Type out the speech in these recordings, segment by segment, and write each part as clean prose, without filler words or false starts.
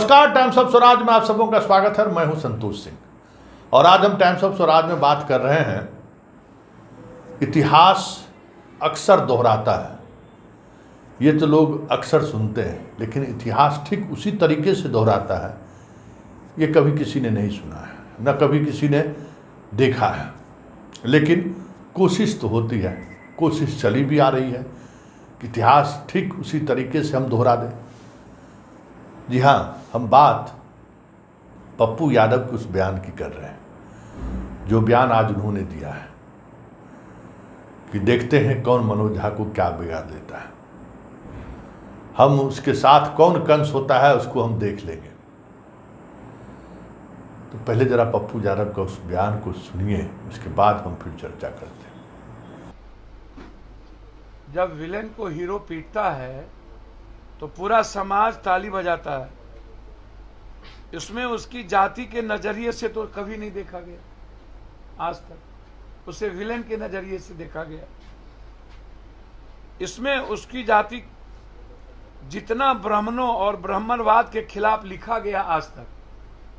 नमस्कार, times of Swaraj में आप सबों का स्वागत है। मैं हूं संतोष सिंह और आज हम टाइम्स ऑफ स्वराज में बात कर रहे हैं इतिहास अक्सर दोहराता है। ये तो लोग अक्सर सुनते हैं, लेकिन इतिहास ठीक उसी तरीके से दोहराता है। ये कभी किसी ने नहीं सुना है, न कभी किसी ने देखा है, लेकिन कोशिश तो होती है, कोशिश चली भी आ रही है कि इतिहास ठीक उसी तरीके से हम दोहरा दें। जी हाँ, हम बात पप्पू यादव के उस बयान की कर रहे हैं जो बयान आज उन्होंने दिया है कि देखते हैं कौन मनोज झा को क्या बिगाड़ देता है, हम उसके साथ कौन कंस होता है उसको हम देख लेंगे। तो पहले जरा पप्पू यादव का उस बयान को सुनिए, उसके बाद हम फिर चर्चा करते हैं। जब विलेन को हीरो पीटता है तो पूरा समाज ताली बजाता है। इसमें उसकी जाति के नजरिए से तो कभी नहीं देखा गया, आज तक उसे विलेन के नजरिए से देखा गया। इसमें उसकी जाति जितना ब्राह्मणों और ब्राह्मणवाद के खिलाफ लिखा गया आज तक,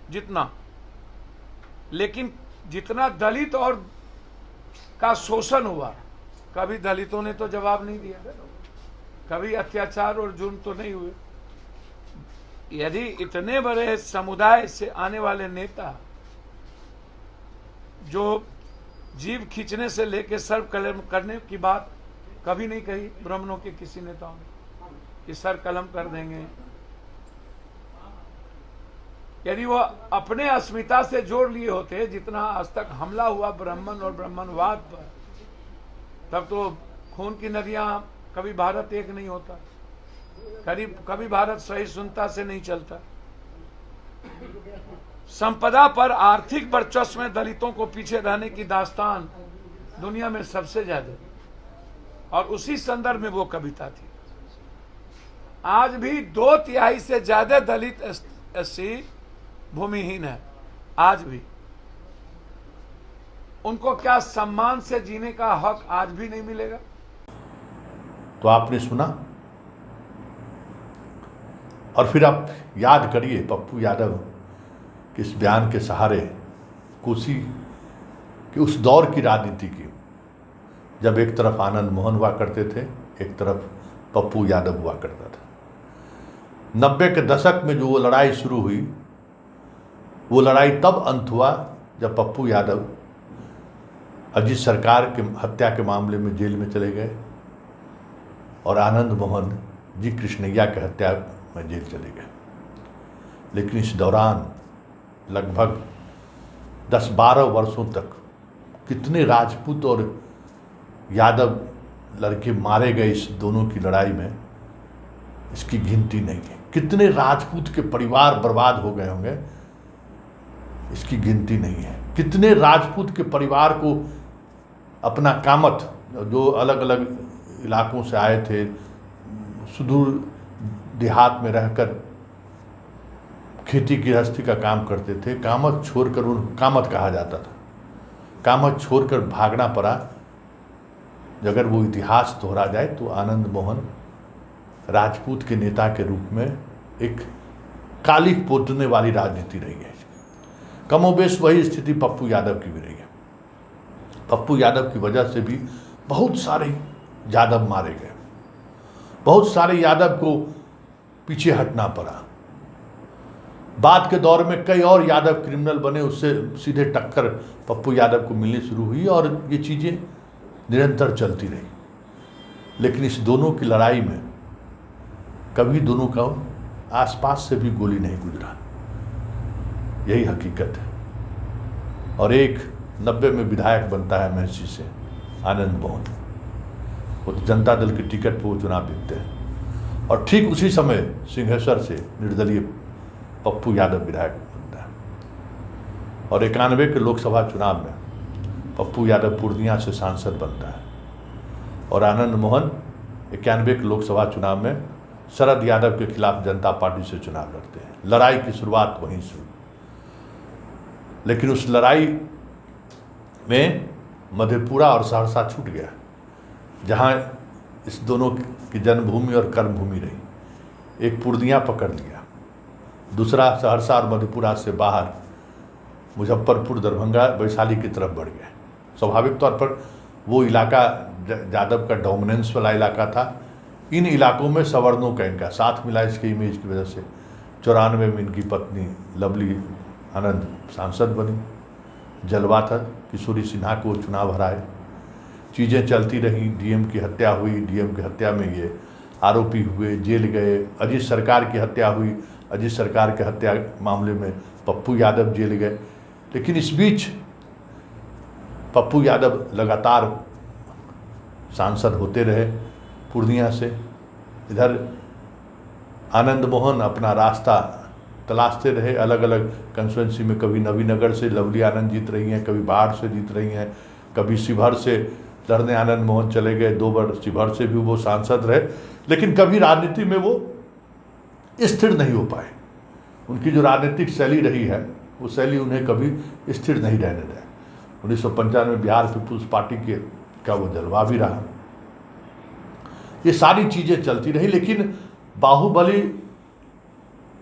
जितना, लेकिन जितना दलित और का शोषण हुआ, कभी दलितों ने तो जवाब नहीं दिया, कभी अत्याचार और जुर्म तो नहीं हुए। यदि इतने बड़े समुदाय से आने वाले नेता जो जीव खींचने से लेकर सर्व कलम करने की बात कभी नहीं कही ब्राह्मणों के किसी नेताओं ने कि सर कलम कर देंगे, यदि वो अपने अस्मिता से जोड़ लिए होते जितना आज तक हमला हुआ ब्राह्मण और ब्राह्मणवाद पर, तब तो खून की नदियां, कभी भारत एक नहीं होता, कभी भारत सहिष्णुता से नहीं चलता। संपदा पर आर्थिक वर्चस्व में दलितों को पीछे रहने की दास्तान दुनिया में सबसे ज्यादा, और उसी संदर्भ में वो कविता थी। आज भी 2/3 से ज्यादा दलित एससी भूमिहीन है। आज भी उनको क्या सम्मान से जीने का हक आज भी नहीं मिलेगा? तो आपने सुना, और फिर आप याद करिए पप्पू यादव के इस बयान के सहारे कोसी के उस दौर की राजनीति की, जब एक तरफ आनंद मोहन हुआ करते थे, एक तरफ पप्पू यादव हुआ करता था। 90 के दशक में जो वो लड़ाई शुरू हुई, वो लड़ाई तब अंत हुआ जब पप्पू यादव अजीत सरकार के हत्या के मामले में जेल में चले गए और आनंद मोहन जी कृष्णैया के हत्या में जेल चले गए। लेकिन इस दौरान लगभग 10-12 वर्षों तक कितने राजपूत और यादव लड़के मारे गए इस दोनों की लड़ाई में, इसकी गिनती नहीं है। कितने राजपूत के परिवार बर्बाद हो गए होंगे, इसकी गिनती नहीं है। कितने राजपूत के परिवार को अपना कामत, जो अलग अलग इलाकों से आए थे, सुदूर देहात में रहकर खेती गृहस्थी का काम करते थे, कामत छोड़कर, उन कामत कहा जाता था, कामत छोड़कर भागना पड़ा। अगर वो इतिहास दोहरा जाए तो आनंद मोहन राजपूत के नेता के रूप में एक काली पोतने वाली राजनीति रही है। कमोबेश वही स्थिति पप्पू यादव की भी रही है। पप्पू यादव की वजह से भी बहुत सारे यादव मारे गए, बहुत सारे यादव को पीछे हटना पड़ा। बाद के दौर में कई और यादव क्रिमिनल बने, उससे सीधे टक्कर पप्पू यादव को मिलनी शुरू हुई और ये चीज़ें निरंतर चलती रही। लेकिन इस दोनों की लड़ाई में कभी दोनों का आसपास से भी गोली नहीं गुजरा, यही हकीकत है। और एक 90 में विधायक बनता है महसी से आनंद मोहन, वो जनता दल की टिकट पर वो चुनाव जीतते हैं, और ठीक उसी समय सिंहेश्वर से निर्दलीय पप्पू यादव विधायक बनता है। और 91 के लोकसभा चुनाव में पप्पू यादव पूर्णिया से सांसद बनता है, और आनंद मोहन 91 के लोकसभा चुनाव में शरद यादव के खिलाफ जनता पार्टी से चुनाव लड़ते हैं। लड़ाई की शुरुआत वहीं से हुई, लेकिन उस लड़ाई में मधेपुरा और सहरसा छूट गया, जहाँ इस दोनों की जन्मभूमि और कर्मभूमि रही। एक पूर्णिया पकड़ लिया, दूसरा सहरसा और मधेपुरा से बाहर मुजफ्फरपुर, दरभंगा, वैशाली की तरफ बढ़ गए। स्वाभाविक तौर पर वो इलाका यादव का डोमिनेंस वाला इलाका था। इन इलाकों में सवर्णों का इनका साथ मिला इसके इमेज की वजह से। 94 में इनकी पत्नी लवली आनंद सांसद बनी, जलवा था किशोरी सिन्हा को चुनाव हराए। चीज़ें चलती रहीं, डीएम की हत्या हुई, डीएम की हत्या में ये आरोपी हुए, जेल गए। अजीत सरकार की हत्या हुई, अजीत सरकार के हत्या मामले में पप्पू यादव जेल गए। लेकिन इस बीच पप्पू यादव लगातार सांसद होते रहे पूर्णिया से। इधर आनंद मोहन अपना रास्ता तलाशते रहे अलग अलग कंस्टिट्यूंसी में। कभी नवीनगर से लवली आनंद जीत रही हैं, कभी बाढ़ से जीत रही हैं, कभी शिवहर से लड़ने आनंद मोहन चले गए। 2 बार शिवहर से भी वो सांसद रहे, लेकिन कभी राजनीति में वो स्थिर नहीं हो पाए। उनकी जो राजनीतिक शैली रही है वो शैली उन्हें कभी स्थिर नहीं रहने दें। 1995 में बिहार पीपुल्स पार्टी का वो जलवा भी रहा। ये सारी चीज़ें चलती रही, लेकिन बाहुबली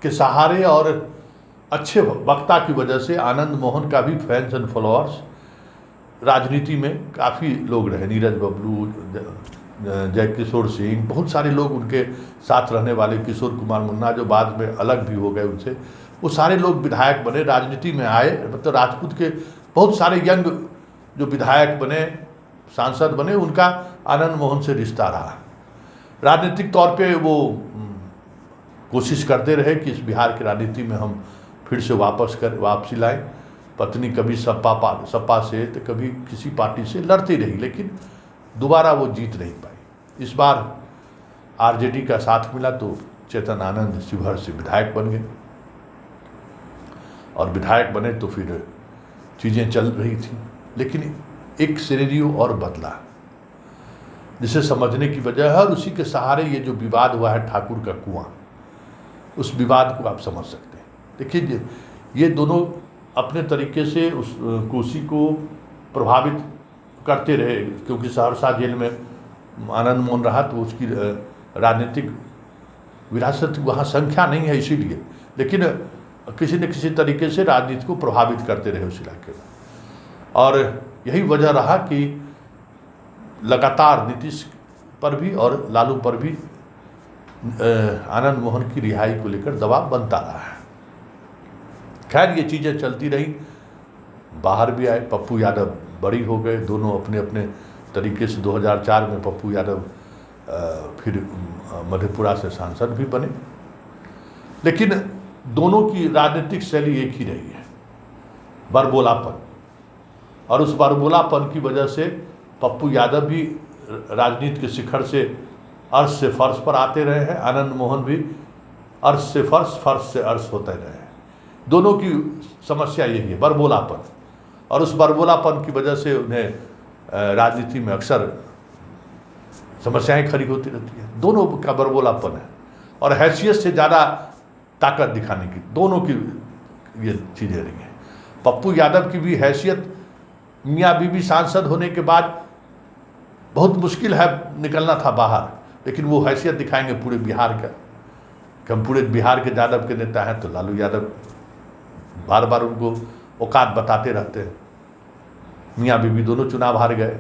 के सहारे और अच्छे वक्ता की वजह से आनंद मोहन का भी फैंस एंड फॉलोअर्स राजनीति में काफ़ी लोग रहे। नीरज बबलू, जयकिशोर सिंह, बहुत सारे लोग उनके साथ रहने वाले, किशोर कुमार मुन्ना जो बाद में अलग भी हो गए उनसे, वो सारे लोग विधायक बने, राजनीति में आए। मतलब राजपूत के बहुत सारे यंग जो विधायक बने, सांसद बने, उनका आनंद मोहन से रिश्ता रहा। राजनीतिक तौर पे वो कोशिश करते रहे कि इस बिहार की राजनीति में हम फिर से वापसी लाएं। पत्नी कभी सपा से तो कभी किसी पार्टी से लड़ती रही, लेकिन दोबारा वो जीत नहीं पाई। इस बार आरजेडी का साथ मिला तो चेतन आनंद शिवहर से विधायक बन गए, और विधायक बने तो फिर चीज़ें चल रही थी। लेकिन एक सिनेरियो और बदला जिसे समझने की वजह है, और उसी के सहारे ये जो विवाद हुआ है ठाकुर का कुआं, उस विवाद को आप समझ सकते हैं। देखिए, ये दोनों अपने तरीके से उस कोसी को प्रभावित करते रहे, क्योंकि सहरसा जेल में आनंद मोहन रहा तो उसकी राजनीतिक विरासत वहाँ संख्या नहीं है इसीलिए, लेकिन किसी न किसी तरीके से राजनीति को प्रभावित करते रहे उस इलाके में। और यही वजह रहा कि लगातार नीतीश पर भी और लालू पर भी आनंद मोहन की रिहाई को लेकर दबाव बनता रहा है। खैर, ये चीज़ें चलती रही, बाहर भी आए। पप्पू यादव बड़ी हो गए, दोनों अपने अपने तरीके से। 2004 में पप्पू यादव फिर मधेपुरा से सांसद भी बने, लेकिन दोनों की राजनीतिक शैली एक ही रही है, बरबोलापन। और उस बरबोलापन की वजह से पप्पू यादव भी राजनीति के शिखर से अर्श से फर्श पर आते रहे हैं, आनंद मोहन भी अर्श से फर्श, फर्श से अर्श होते रहे हैं। दोनों की समस्या यही है, बरबोलापन। और उस बरबोलापन की वजह से उन्हें राजनीति में अक्सर समस्याएं खड़ी होती रहती हैं। दोनों का बरबोलापन है, और हैसियत से ज़्यादा ताकत दिखाने की दोनों की ये चीज़ें रही हैं। पप्पू यादव की भी हैसियत, मियाँ बीबी सांसद होने के बाद बहुत मुश्किल है निकलना था बाहर, लेकिन वो हैसियत दिखाएंगे पूरे बिहार का कि हम पूरे बिहार के यादव के नेता हैं। तो लालू यादव बार बार उनको औकात बताते रहते हैं। मियाँ बीबी दोनों चुनाव हार गए,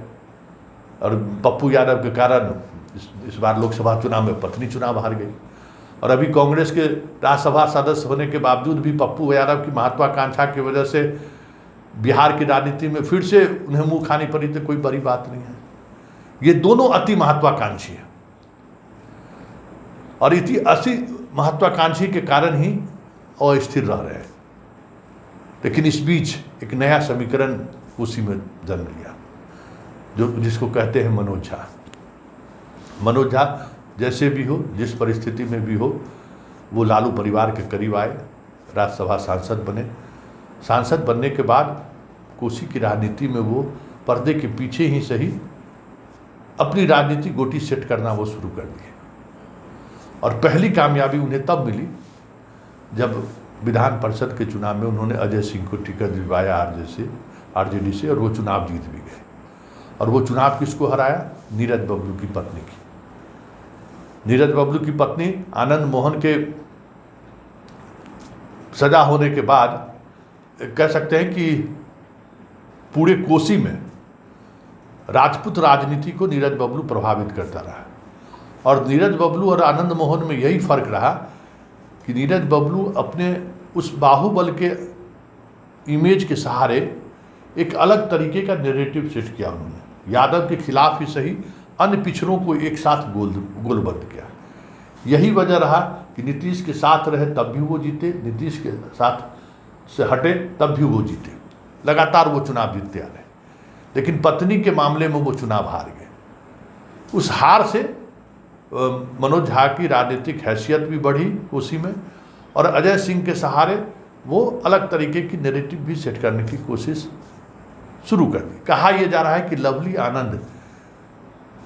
और पप्पू यादव के कारण इस बार लोकसभा चुनाव में पत्नी चुनाव हार गई। और अभी कांग्रेस के राज्यसभा सदस्य होने के बावजूद भी पप्पू यादव की महत्वाकांक्षा की वजह से बिहार की राजनीति में फिर से उन्हें मुँह खानी पड़ी, तो कोई बड़ी बात नहीं है। ये दोनों अति महत्वाकांक्षी हैं, और इति अति महत्वाकांक्षी के कारण ही अस्थिर रह रहे हैं। लेकिन इस बीच एक नया समीकरण उसी में जन्म लिया, जो जिसको कहते हैं मनोज झा। मनोज झा जैसे भी हो, जिस परिस्थिति में भी हो, वो लालू परिवार के करीब आए, राज्यसभा सांसद बने। सांसद बनने के बाद कोसी की राजनीति में वो पर्दे के पीछे ही सही अपनी राजनीतिक गोटी सेट करना वो शुरू कर दिए। और पहली कामयाबी उन्हें तब मिली जब विधान परिषद के चुनाव में उन्होंने अजय सिंह को टिकट दिलवाया आरजेडी से, और वो चुनाव जीत भी गए। और वो चुनाव किसको हराया? नीरज बबलू की पत्नी की। नीरज बबलू की पत्नी आनंद मोहन के सजा होने के बाद कह सकते हैं कि पूरे कोसी में राजपूत राजनीति को नीरज बबलू प्रभावित करता रहा। और नीरज बबलू और आनंद मोहन में यही फर्क रहा कि नीरज बबलू अपने उस बाहुबल के इमेज के सहारे एक अलग तरीके का नैरेटिव सेट किया उन्होंने। यादव के खिलाफ ही सही, अन्य पिछड़ों को एक साथ गोलबंद किया। यही वजह रहा कि नीतीश के साथ रहे तब भी वो जीते, नीतीश के साथ से हटे तब भी वो जीते, लगातार वो चुनाव जीतते आ रहे। लेकिन पत्नी के मामले में वो चुनाव हार गए। उस हार से मनोज झा की राजनीतिक हैसियत भी बढ़ी कोसी में, और अजय सिंह के सहारे वो अलग तरीके की नैरेटिव भी सेट करने की कोशिश शुरू कर दी। कहा यह जा रहा है कि लवली आनंद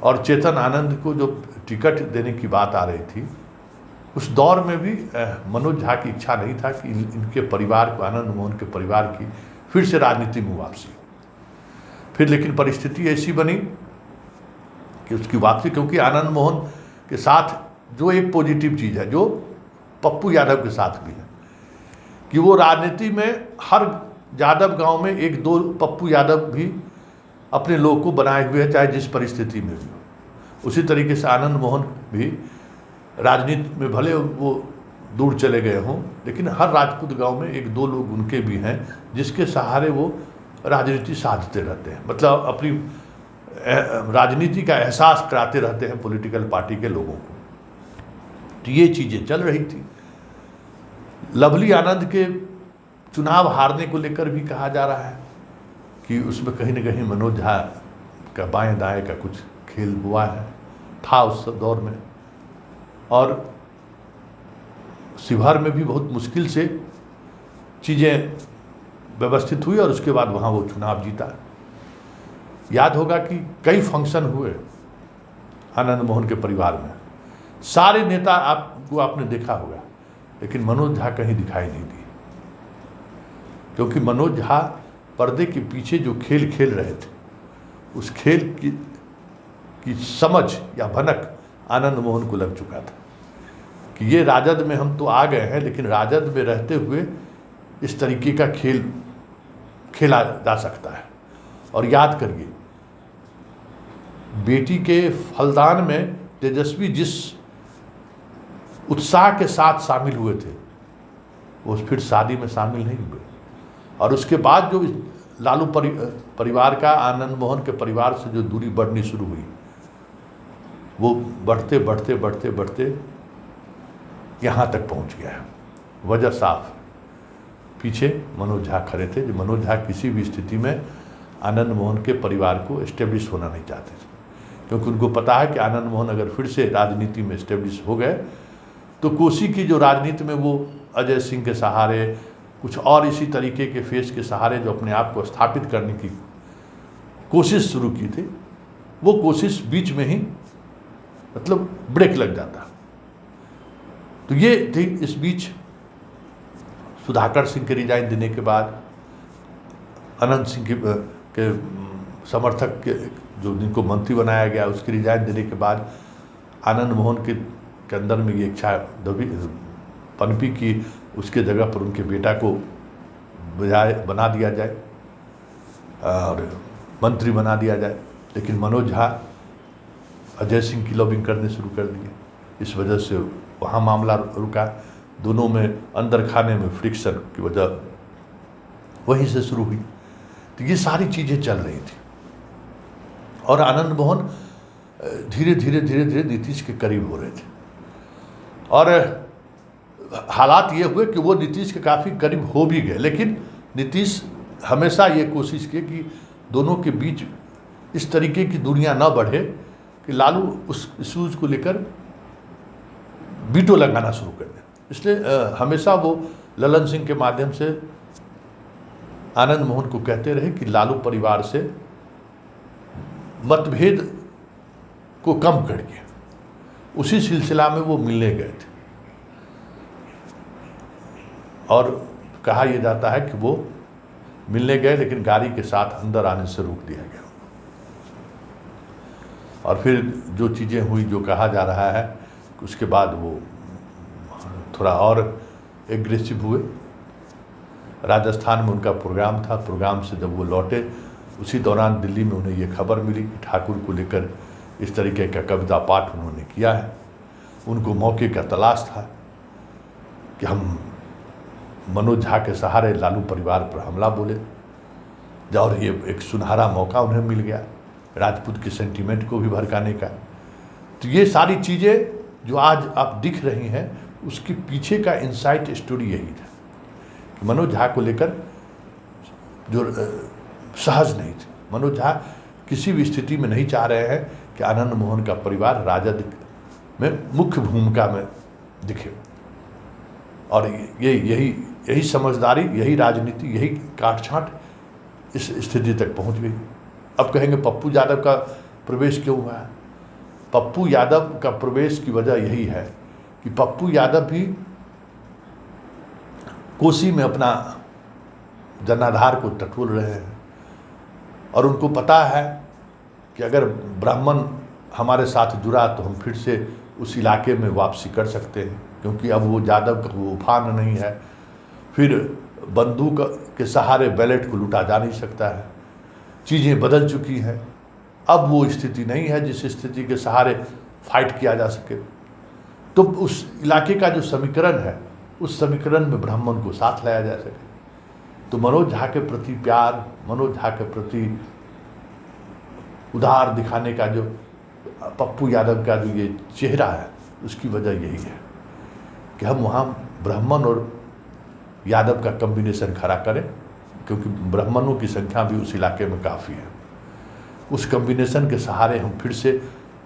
और चेतन आनंद को जो टिकट देने की बात आ रही थी, उस दौर में भी मनोज झा की इच्छा नहीं था कि इनके परिवार को, आनंद मोहन के परिवार की फिर से राजनीति में वापसी। फिर लेकिन परिस्थिति ऐसी बनी कि उसकी वापसी, क्योंकि आनंद मोहन के साथ जो एक पॉजिटिव चीज़ है, जो पप्पू यादव के साथ भी है, कि वो राजनीति में हर यादव गांव में एक दो पप्पू यादव भी अपने लोगों को बनाए हुए हैं, चाहे जिस परिस्थिति में भी हो। उसी तरीके से आनंद मोहन भी राजनीति में भले वो दूर चले गए हों, लेकिन हर राजपूत गांव में एक दो लोग उनके भी हैं जिसके सहारे वो राजनीति साधते रहते हैं, मतलब अपनी राजनीति का एहसास कराते रहते हैं पॉलिटिकल पार्टी के लोगों को। तो ये चीज़ें चल रही थी। लवली आनंद के चुनाव हारने को लेकर भी कहा जा रहा है कि उसमें कहीं न कहीं मनोज झा का बाएं दाएं का कुछ खेल हुआ है, था उस दौर में। और शिवहर में भी बहुत मुश्किल से चीज़ें व्यवस्थित हुई और उसके बाद वहाँ वो चुनाव जीता। याद होगा कि कई फंक्शन हुए आनंद मोहन के परिवार में, सारे नेता आपने देखा होगा, लेकिन मनोज झा कहीं दिखाई नहीं दी, क्योंकि मनोज झा पर्दे के पीछे जो खेल खेल रहे थे, उस खेल की समझ या भनक आनंद मोहन को लग चुका था कि ये राजद में हम तो आ गए हैं, लेकिन राजद में रहते हुए इस तरीके का खेल खेला जा सकता है। और याद करिए, बेटी के फलदान में तेजस्वी जिस उत्साह के साथ शामिल हुए थे, वो फिर शादी में शामिल नहीं हुए। और उसके बाद जो लालू परिवार का आनंद मोहन के परिवार से जो दूरी बढ़नी शुरू हुई, वो बढ़ते बढ़ते बढ़ते बढ़ते यहाँ तक पहुँच गया है। वजह साफ, पीछे मनोज झा खड़े थे, जो मनोज झा किसी भी स्थिति में आनंद मोहन के परिवार को एस्टेब्लिश होना नहीं चाहते थे, क्योंकि उनको पता है कि आनंद मोहन अगर फिर से राजनीति में एस्टेब्लिश हो गए तो कोसी की जो राजनीति में वो अजय सिंह के सहारे, कुछ और इसी तरीके के फेस के सहारे जो अपने आप को स्थापित करने की कोशिश शुरू की थी, वो कोशिश बीच में ही मतलब ब्रेक लग जाता। तो ये थी। इस बीच सुधाकर सिंह के रिजाइन देने के बाद, अनंत सिंह के समर्थक के जो जिनको मंत्री बनाया गया उसके रिजाइन देने के बाद आनंद मोहन के अंदर में ये इच्छा पनपी कि उसके जगह पर उनके बेटा को बना दिया जाए और मंत्री बना दिया जाए। लेकिन मनोज झा अजय सिंह की लॉबिंग करने शुरू कर दिए। इस वजह से वहाँ मामला रुका। दोनों में अंदर खाने में फ्रिक्शन की वजह वहीं से शुरू हुई। तो ये सारी चीज़ें चल रही थी और आनंद मोहन धीरे धीरे धीरे धीरे नीतीश के करीब हो रहे थे। और हालात ये हुए कि वो नीतीश के काफ़ी करीब हो भी गए, लेकिन नीतीश हमेशा ये कोशिश की कि दोनों के बीच इस तरीके की दूरियां न बढ़े कि लालू उस इशूज़ को लेकर वीटो लगाना शुरू कर दें। इसलिए हमेशा वो ललन सिंह के माध्यम से आनंद मोहन को कहते रहे कि लालू परिवार से मतभेद को कम करके, उसी सिलसिला में वो मिलने गए थे। और कहा यह जाता है कि वो मिलने गए, लेकिन गाड़ी के साथ अंदर आने से रोक दिया गया। और फिर जो चीज़ें हुई, जो कहा जा रहा है, उसके बाद वो थोड़ा और एग्रेसिव हुए राजस्थान में उनका प्रोग्राम था। प्रोग्राम से जब वो लौटे उसी दौरान दिल्ली में उन्हें ये खबर मिली कि ठाकुर को लेकर इस तरीके का कविता पाठ उन्होंने किया है। उनको मौके का तलाश था कि हम मनोज झा के सहारे लालू परिवार पर हमला बोले, और ये एक सुनहरा मौका उन्हें मिल गया राजपूत के सेंटीमेंट को भी भड़काने का। तो ये सारी चीज़ें जो आज आप दिख रही हैं, उसके पीछे का इनसाइट स्टोरी यही था कि मनोज झा को लेकर जो सहज नहीं थे। मनोज झा किसी भी स्थिति में नहीं चाह रहे हैं कि आनंद मोहन का परिवार राजद में मुख्य भूमिका में दिखे, और यही समझदारी, यही राजनीति, यही काटछांट इस स्थिति तक पहुंच गई। अब कहेंगे पप्पू यादव का प्रवेश क्यों हुआ है? पप्पू यादव का प्रवेश की वजह यही है कि पप्पू यादव भी कोसी में अपना जनाधार को टटोल रहे हैं, और उनको पता है कि अगर ब्राह्मण हमारे साथ जुड़ा तो हम फिर से उस इलाके में वापसी कर सकते हैं, क्योंकि अब वो यादव का वो उफान नहीं है। फिर बंदूक के सहारे बैलेट को लूटा जा नहीं सकता है। चीज़ें बदल चुकी हैं। अब वो स्थिति नहीं है जिस स्थिति के सहारे फाइट किया जा सके। तो उस इलाके का जो समीकरण है, उस समीकरण में ब्राह्मण को साथ लाया जा सके। तो मनोज झा के प्रति प्यार, मनोज झा के प्रति उदार दिखाने का जो पप्पू यादव का जो ये चेहरा है, उसकी वजह यही है कि हम वहाँ ब्राह्मण और यादव का कॉम्बिनेशन खड़ा करें, क्योंकि ब्राह्मणों की संख्या भी उस इलाके में काफ़ी है। उस कॉम्बिनेशन के सहारे हम फिर से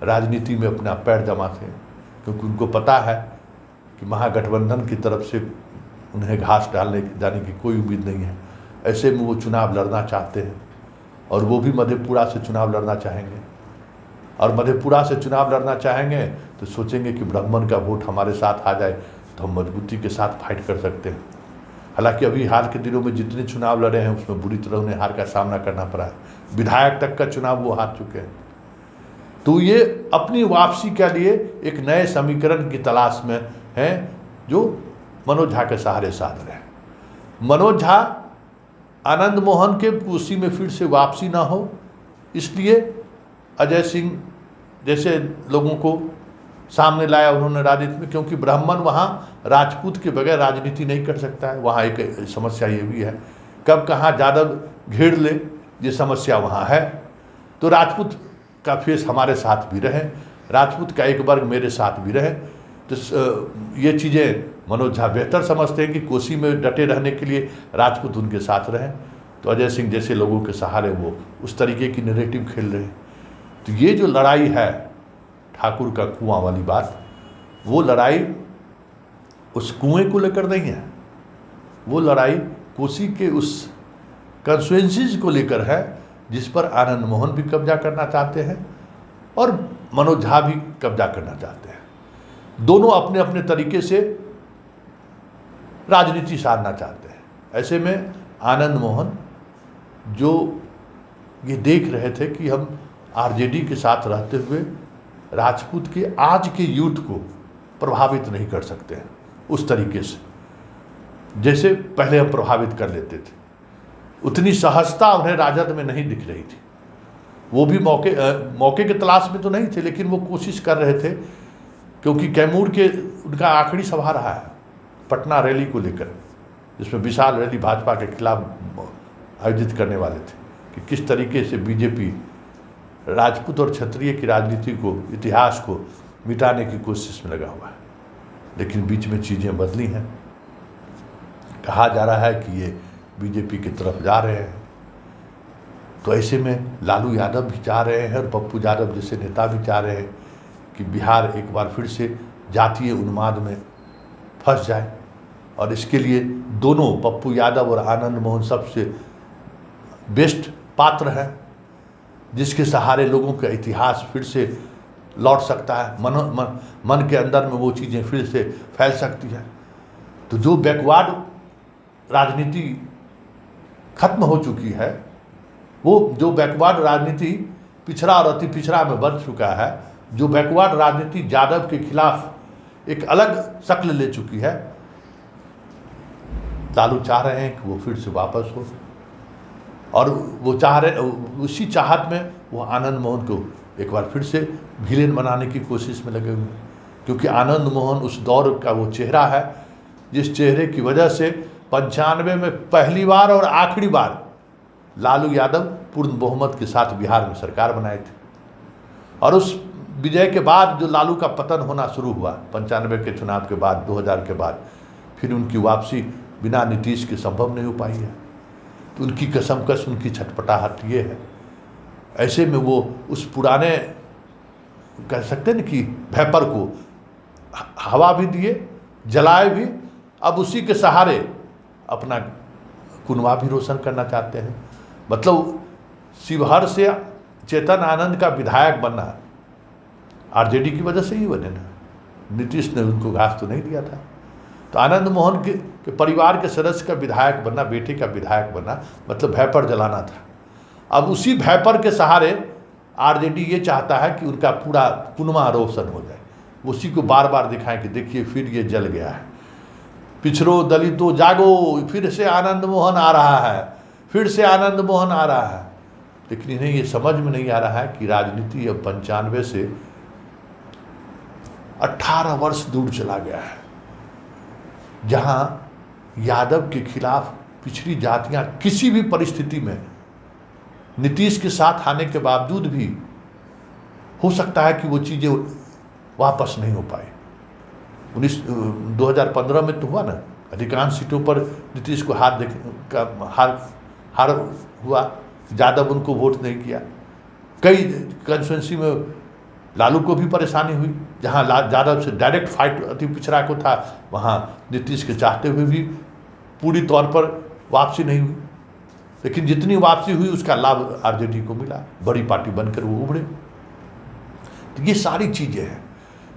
राजनीति में अपना पैर जमाते हैं, क्योंकि उनको पता है कि महागठबंधन की तरफ से उन्हें घास डालने जाने की कोई उम्मीद नहीं है। ऐसे में वो चुनाव लड़ना चाहते हैं, और वो भी मधेपुरा से चुनाव लड़ना चाहेंगे, और मधेपुरा से चुनाव लड़ना चाहेंगे तो सोचेंगे कि ब्राह्मण का वोट हमारे साथ आ जाए तो हम मजबूती के साथ फाइट कर सकते हैं। हालांकि अभी हाल के दिनों में जितने चुनाव लड़े हैं उसमें बुरी तरह उन्हें हार का सामना करना पड़ा है। विधायक तक का चुनाव वो हार चुके हैं। तो ये अपनी वापसी के लिए एक नए समीकरण की तलाश में हैं, जो मनोज झा के सहारे साध रहे हैं। मनोज झा आनंद मोहन के कोसी में फिर से वापसी ना हो, इसलिए अजय सिंह जैसे लोगों को सामने लाया उन्होंने राजनीति में, क्योंकि ब्राह्मण वहाँ राजपूत के बगैर राजनीति नहीं कर सकता है। वहाँ एक समस्या ये भी है, कब कहाँ यादव घेर ले, ये समस्या वहाँ है। तो राजपूत का फेस हमारे साथ भी रहे, राजपूत का एक वर्ग मेरे साथ भी रहे। तो ये चीज़ें मनोज झा बेहतर समझते हैं कि कोसी में डटे रहने के लिए राजपूत उनके साथ रहें। तो अजय सिंह जैसे लोगों के सहारे वो उस तरीके की नैरेटिव खेल रहे हैं। तो ये जो लड़ाई है ठाकुर का कुआं वाली बात, वो लड़ाई उस कुएं को लेकर नहीं है, वो लड़ाई कोसी के उस कंस्टिट्यूएंसीज को लेकर है जिस पर आनंद मोहन भी कब्जा करना चाहते हैं और मनोज झा भी कब्जा करना चाहते हैं। दोनों अपने अपने तरीके से राजनीति साधना चाहते हैं। ऐसे में आनंद मोहन जो ये देख रहे थे कि हम आरजेडी के साथ रहते हुए राजपूत के आज के यूथ को प्रभावित नहीं कर सकते हैं उस तरीके से जैसे पहले हम प्रभावित कर लेते थे, उतनी सहजता उन्हें राजद में नहीं दिख रही थी। वो भी मौके के तलाश में तो नहीं थे, लेकिन वो कोशिश कर रहे थे, क्योंकि कैमूर के उनका आखिरी सभा रहा है पटना रैली को लेकर, जिसमें विशाल रैली भाजपा के खिलाफ आयोजित करने वाले थे कि किस तरीके से बीजेपी राजपूत और क्षत्रिय की राजनीति को, इतिहास को मिटाने की कोशिश में लगा हुआ है। लेकिन बीच में चीज़ें बदली हैं, कहा जा रहा है कि ये बीजेपी की तरफ जा रहे हैं। तो ऐसे में लालू यादव भी चाह रहे हैं और पप्पू यादव जैसे नेता भी चाह रहे हैं कि बिहार एक बार फिर से जातीय उन्माद में फंस जाए, और इसके लिए दोनों पप्पू यादव और आनंद मोहन सबसे बेस्ट पात्र हैं, जिसके सहारे लोगों का इतिहास फिर से लौट सकता है, मन के अंदर में वो चीज़ें फिर से फैल सकती है। तो जो बैकवर्ड राजनीति खत्म हो चुकी है, वो जो बैकवर्ड राजनीति पिछड़ा और अति पिछड़ा में बढ़ चुका है, जो बैकवर्ड राजनीति यादव के खिलाफ एक अलग शक्ल ले चुकी है, लालू चाह रहे हैं कि वो फिर से वापस हो, और वो चाह रहे, उसी चाहत में वो आनंद मोहन को एक बार फिर से विलेन बनाने की कोशिश में लगे हुए हैं। क्योंकि आनंद मोहन उस दौर का वो चेहरा है जिस चेहरे की वजह से 95 में पहली बार और आखिरी बार लालू यादव पूर्ण बहुमत के साथ बिहार में सरकार बनाए थे। और उस विजय के बाद जो लालू का पतन होना शुरू हुआ 95 के चुनाव के बाद, 2000 के बाद, फिर उनकी वापसी बिना नीतीश के संभव नहीं हो पाई है। तो उनकी कसमकस, उनकी छटपटाहट ये है। ऐसे में वो उस पुराने, कह सकते हैं ना कि भैपर को हवा भी दिए, जलाए भी, अब उसी के सहारे अपना कुनवा भी रोशन करना चाहते हैं। मतलब शिवहर से चेतन आनंद का विधायक बनना आरजेडी की वजह से ही बने ना, नीतीश ने उनको घास तो नहीं दिया था। तो आनंद मोहन के परिवार के सदस्य का विधायक बनना, बेटे का विधायक बनना, मतलब भैपर जलाना था। अब उसी भैपर के सहारे आरजेडी ये चाहता है कि उनका पूरा कुनवा रोशन हो जाए, उसी को बार बार दिखाएं कि देखिए फिर ये जल गया है, पिछड़ो दलितों जागो, फिर से आनंद मोहन आ रहा है, फिर से आनंद मोहन आ रहा है। लेकिन इन्हें ये समझ में नहीं आ रहा है कि राजनीति अब 95 से 18 वर्ष दूर चला गया है, जहां यादव के खिलाफ पिछड़ी जातियां किसी भी परिस्थिति में नीतीश के साथ आने के बावजूद भी हो सकता है कि वो चीज़ें वापस नहीं हो पाए। 2015 में तो हुआ ना, अधिकांश सीटों पर नीतीश को हार हुआ, यादव उनको वोट नहीं किया। कई कंस्टिट्यूंसी में लालू को भी परेशानी हुई, जहां यादव से डायरेक्ट फाइट अति पिछड़ा को था, वहां नीतीश के चाहते हुए भी पूरी तौर पर वापसी नहीं हुई। लेकिन जितनी वापसी हुई उसका लाभ आरजेडी को मिला, बड़ी पार्टी बनकर वो उभरे। तो ये सारी चीज़ें हैं।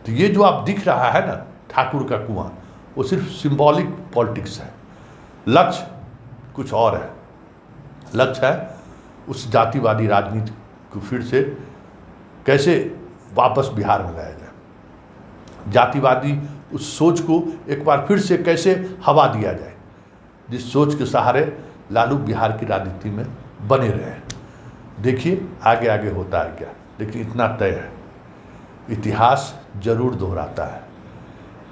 तो ये जो आप दिख रहा है ना ठाकुर का कुआं, वो सिर्फ सिंबॉलिक पॉलिटिक्स है। लक्ष्य कुछ और है। लक्ष्य है उस जातिवादी राजनीति को फिर से कैसे वापस बिहार में लाया जाए, जातिवादी उस सोच को एक बार फिर से कैसे हवा दिया जाए, जिस सोच के सहारे लालू बिहार की राजनीति में बने रहे। देखिए आगे आगे होता है क्या, लेकिन इतना तय है, इतिहास जरूर दोहराता है,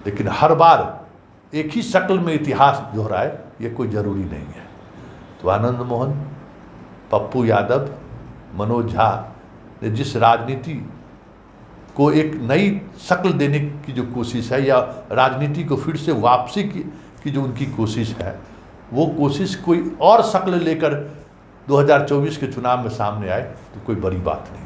लेकिन हर बार एक ही शक्ल में इतिहास दोहराए ये कोई ज़रूरी नहीं है। तो आनंद मोहन, पप्पू यादव, मनोज झा ने जिस राजनीति को एक नई शक्ल देने की जो कोशिश है, या राजनीति को फिर से वापसी की जो उनकी कोशिश है, वो कोशिश कोई और शक्ल लेकर 2024 के चुनाव में सामने आए तो कोई बड़ी बात नहीं।